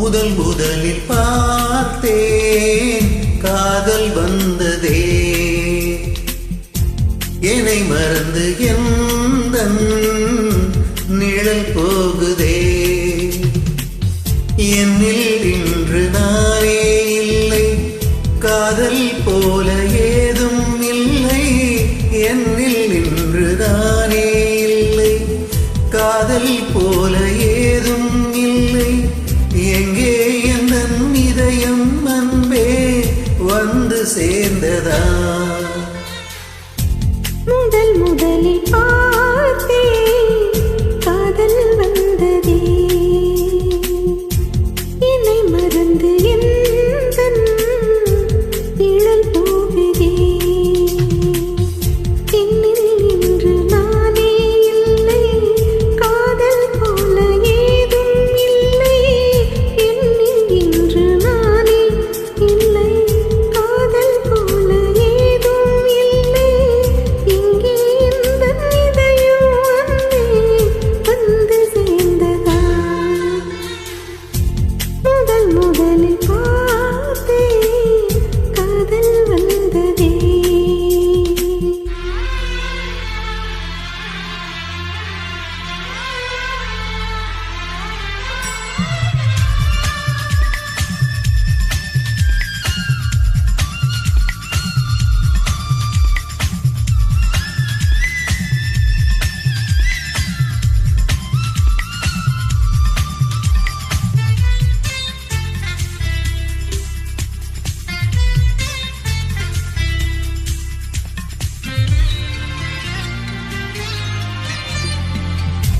முதலில் பார்த்தேன் காதல் வந்ததே என்னை மறந்து எந்தன் நிழல் போகுதே என்னில் இன்று நானே இல்லை காதல் போல ஏதும் இல்லை என்னில் இன்று நானே இல்லை காதல் போல ஏதும் இல்லை எங்கே என் இதயம் அன்பே வந்து சேர்ந்ததா முதலில் பார்த்தேன் காதல் வந்ததே என்னை மறந்து எந்தன் நிழல் போகுதே என்னில் இன்று நானே இல்லை காதல் போல ஏதும் இல்லை என்னில் இன்று நானே இல்லை காதல் போல ஏதும் இல்லை இங்கே இந்த இதயம் அன்பே வந்து சேர்ந்ததா முதலில் பார்த்தேன் காதல் வந்ததே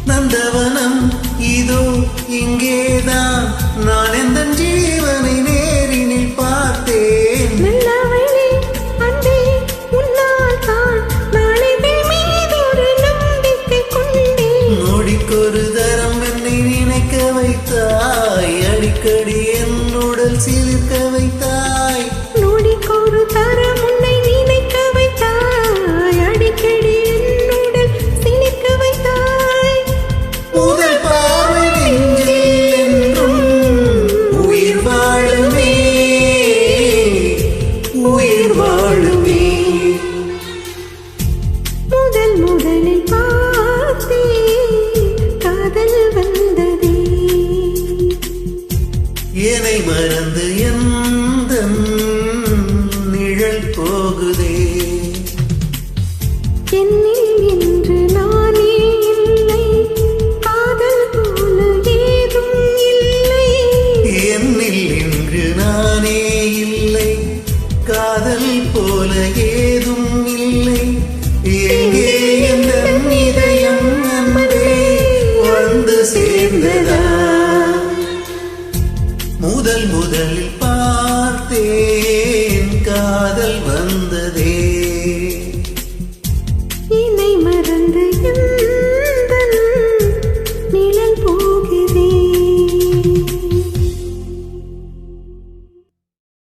நந்தவனம் இதோ இங்கேதான் நான் எந்த ஜீவனை நேரினில் பார்த்தேன் நல்லவளே அன்பே உன்னால் தான் நாளைகள் மீதொரு நம்பிக்கை கொண்டேன் நொடிக்கொரு தரம் என்னை நினைக்க வைத்தாய் அடிக்கடி என் உடல் சிலிர்க்க வைத்தாய் நொடிக்கொரு தரம் உன்னை நினைக்க வைத்தாய் அடிக்கடி என்னுடன் சிலிர்க்க வைத்தாய் முதல் பார்வை நெஞ்சில் என்றும் உயிர் வாழுமே உயிர் வாழுமே முதலில் பார்த்தேன் காதல் வந்ததே என்னை மறந்து எந்தன் நிழல் போகுதே என்னில் இன்று நானே இல்லை காதல் போல ஏதும் இல்லை என்னில் இன்று நானே இல்லை காதல் போல